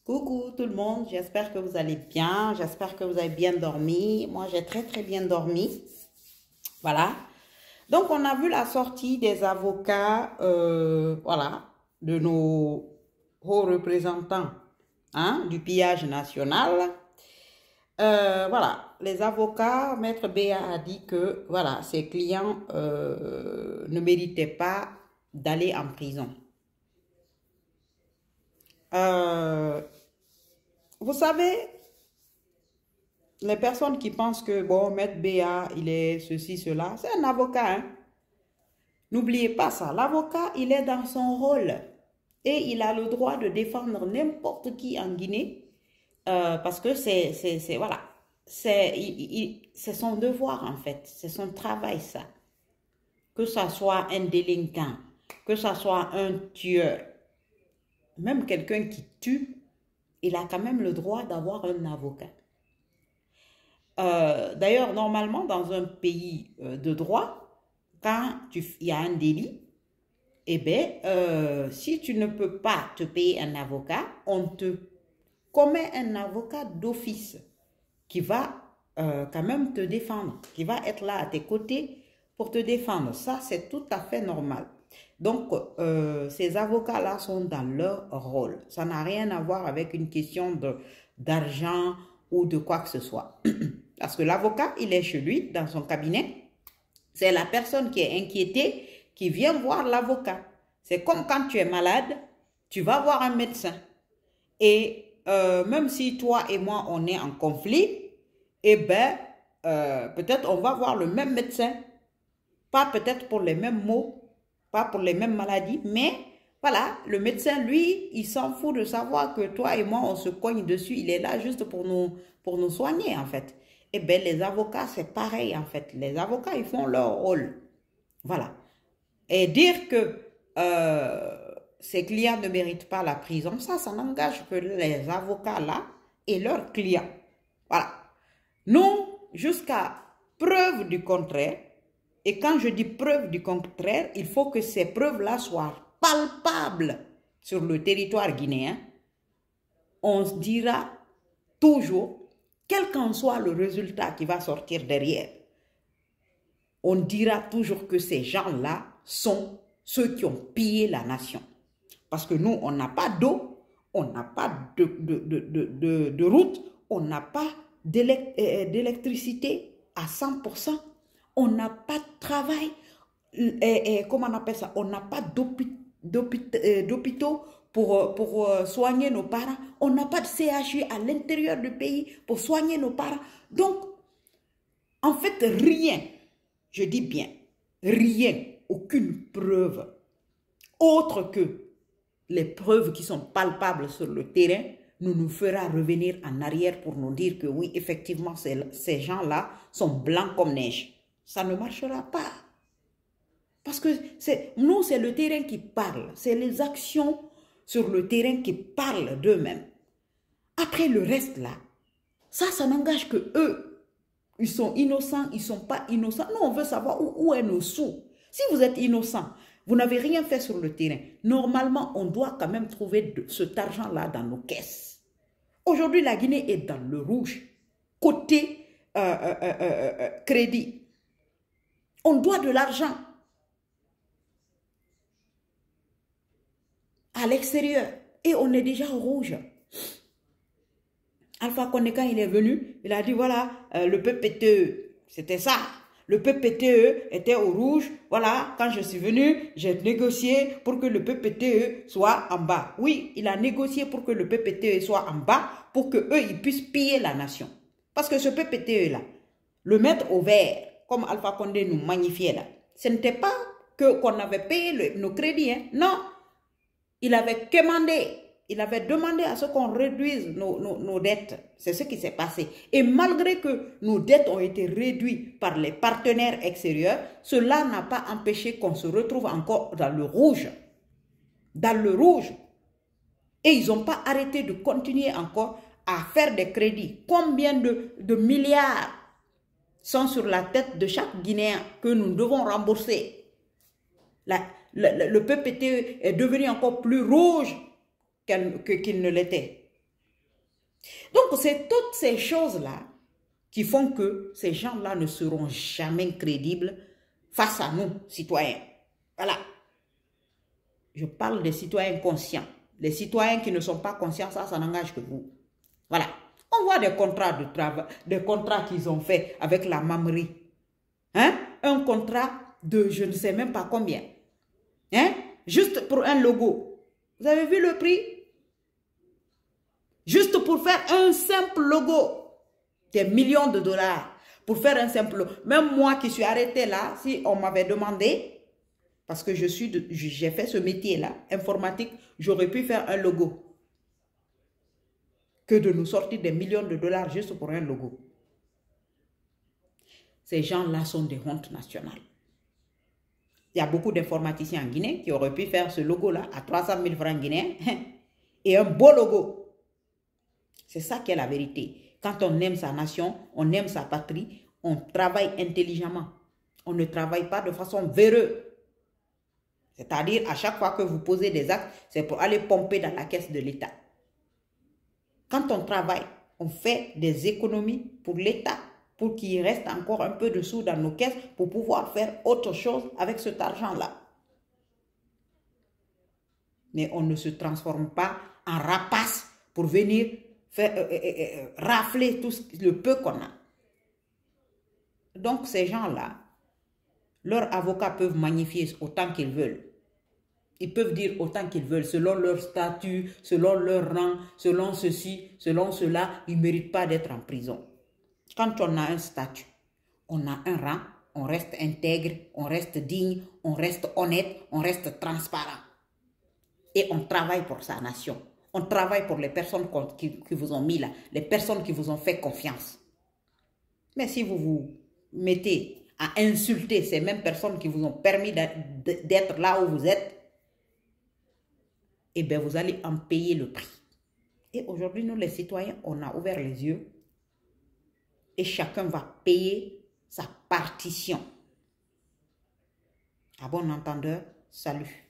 Coucou tout le monde, j'espère que vous allez bien, j'espère que vous avez bien dormi. Moi, j'ai très bien dormi. Voilà. Donc, on a vu la sortie des avocats, voilà, de nos hauts représentants hein, du pillage national. Voilà, les avocats, Maître Béa a dit que voilà, ses clients ne méritaient pas d'aller en prison. Vous savez, les personnes qui pensent que, bon, Maître Béa, il est ceci, cela, c'est un avocat, hein. N'oubliez pas ça. L'avocat, il est dans son rôle et il a le droit de défendre n'importe qui en Guinée parce que voilà, c'est son devoir en fait, c'est son travail ça. Que ça soit un délinquant, que ça soit un tueur, même quelqu'un qui tue, il a quand même le droit d'avoir un avocat. D'ailleurs, normalement, dans un pays de droit, quand il y a un délit, eh bien, si tu ne peux pas te payer un avocat, on te commet un avocat d'office qui va quand même te défendre, qui va être là à tes côtés pour te défendre. Ça, c'est tout à fait normal. Donc, ces avocats-là sont dans leur rôle. Ça n'a rien à voir avec une question d'argent ou de quoi que ce soit. Parce que l'avocat, il est chez lui, dans son cabinet. C'est la personne qui est inquiétée qui vient voir l'avocat. C'est comme quand tu es malade, tu vas voir un médecin. Et même si toi et moi, on est en conflit, eh bien, peut-être on va voir le même médecin. Pas peut-être pour les mêmes maux, pas pour les mêmes maladies, mais voilà, le médecin, lui, il s'en fout de savoir que toi et moi, on se cogne dessus. Il est là juste pour nous soigner, en fait. Eh bien, les avocats, c'est pareil, en fait. Les avocats, ils font leur rôle. Voilà. Et dire que ces clients ne méritent pas la prison, ça n'engage que les avocats, là, et leurs clients. Voilà. Nous, jusqu'à preuve du contraire, et quand je dis preuve du contraire, il faut que ces preuves-là soient palpables sur le territoire guinéen. On se dira toujours, quel qu'en soit le résultat qui va sortir derrière, on dira toujours que ces gens-là sont ceux qui ont pillé la nation. Parce que nous, on n'a pas d'eau, on n'a pas de route, on n'a pas d'électricité à 100%, on n'a pas de travail, comment on appelle ça, on n'a pas d'hôpitaux pour soigner nos parents, on n'a pas de CHU à l'intérieur du pays pour soigner nos parents. Donc, en fait, rien, je dis bien, rien, aucune preuve, autre que les preuves qui sont palpables sur le terrain, nous fera revenir en arrière pour nous dire que oui, effectivement, ces gens-là sont blancs comme neige. Ça ne marchera pas. Parce que nous, c'est le terrain qui parle. C'est les actions sur le terrain qui parlent d'eux-mêmes. Après le reste là, ça n'engage que eux. Ils sont innocents, ils ne sont pas innocents. Nous, on veut savoir où est nos sous. Si vous êtes innocent, vous n'avez rien fait sur le terrain. Normalement, on doit quand même trouver cet argent-là dans nos caisses. Aujourd'hui, la Guinée est dans le rouge. Côté crédit. On doit de l'argent à l'extérieur. Et on est déjà au rouge. Alpha Condé, quand il est venu, il a dit, voilà, le PPTE, c'était ça. Le PPTE était au rouge. Voilà, quand je suis venu, j'ai négocié pour que le PPTE soit en bas. Oui, il a négocié pour que le PPTE soit en bas, pour qu'eux, ils puissent piller la nation. Parce que ce PPTE-là, le mettre au vert, comme Alpha Condé nous magnifiait là, ce n'était pas qu'on avait payé nos crédits. Hein. Non, il avait commandé. Il avait demandé à ce qu'on réduise nos dettes. C'est ce qui s'est passé. Et malgré que nos dettes ont été réduites par les partenaires extérieurs, cela n'a pas empêché qu'on se retrouve encore dans le rouge. Dans le rouge. Et ils n'ont pas arrêté de continuer encore à faire des crédits. Combien de milliards sont sur la tête de chaque Guinéen que nous devons rembourser? Le PPTE est devenu encore plus rouge qu'il ne l'était. Donc, c'est toutes ces choses-là qui font que ces gens-là ne seront jamais crédibles face à nous, citoyens. Voilà. Je parle des citoyens conscients. Les citoyens qui ne sont pas conscients, ça n'engage que vous. Voilà. On voit des contrats de travail, des contrats qu'ils ont fait avec la mamerie. Hein? Un contrat de je ne sais même pas combien. Hein? Juste pour un logo. Vous avez vu le prix? Juste pour faire un simple logo. Des millions de dollars. Pour faire un simple logo. Même moi qui suis arrêtée là, si on m'avait demandé, parce que j'ai fait ce métier-là, informatique, j'aurais pu faire un logo. Que de nous sortir des millions de dollars juste pour un logo. Ces gens-là sont des hontes nationales. Il y a beaucoup d'informaticiens en Guinée qui auraient pu faire ce logo-là à 300 000 francs guinéens et un beau logo. C'est ça qui est la vérité. Quand on aime sa nation, on aime sa patrie, on travaille intelligemment. On ne travaille pas de façon véreuse. C'est-à-dire, à chaque fois que vous posez des actes, c'est pour aller pomper dans la caisse de l'État. Quand on travaille, on fait des économies pour l'État, pour qu'il reste encore un peu de sous dans nos caisses pour pouvoir faire autre chose avec cet argent-là. Mais on ne se transforme pas en rapace pour venir faire, rafler tout le peu qu'on a. Donc ces gens-là, leurs avocats peuvent magnifier autant qu'ils veulent. Ils peuvent dire autant qu'ils veulent, selon leur statut, selon leur rang, selon ceci, selon cela, ils ne méritent pas d'être en prison. Quand on a un statut, on a un rang, on reste intègre, on reste digne, on reste honnête, on reste transparent. Et on travaille pour sa nation. On travaille pour les personnes qui vous ont mis là, les personnes qui vous ont fait confiance. Mais si vous vous mettez à insulter ces mêmes personnes qui vous ont permis d'être là où vous êtes, eh bien, vous allez en payer le prix. Et aujourd'hui, nous, les citoyens, on a ouvert les yeux et chacun va payer sa partition. À bon entendeur, salut.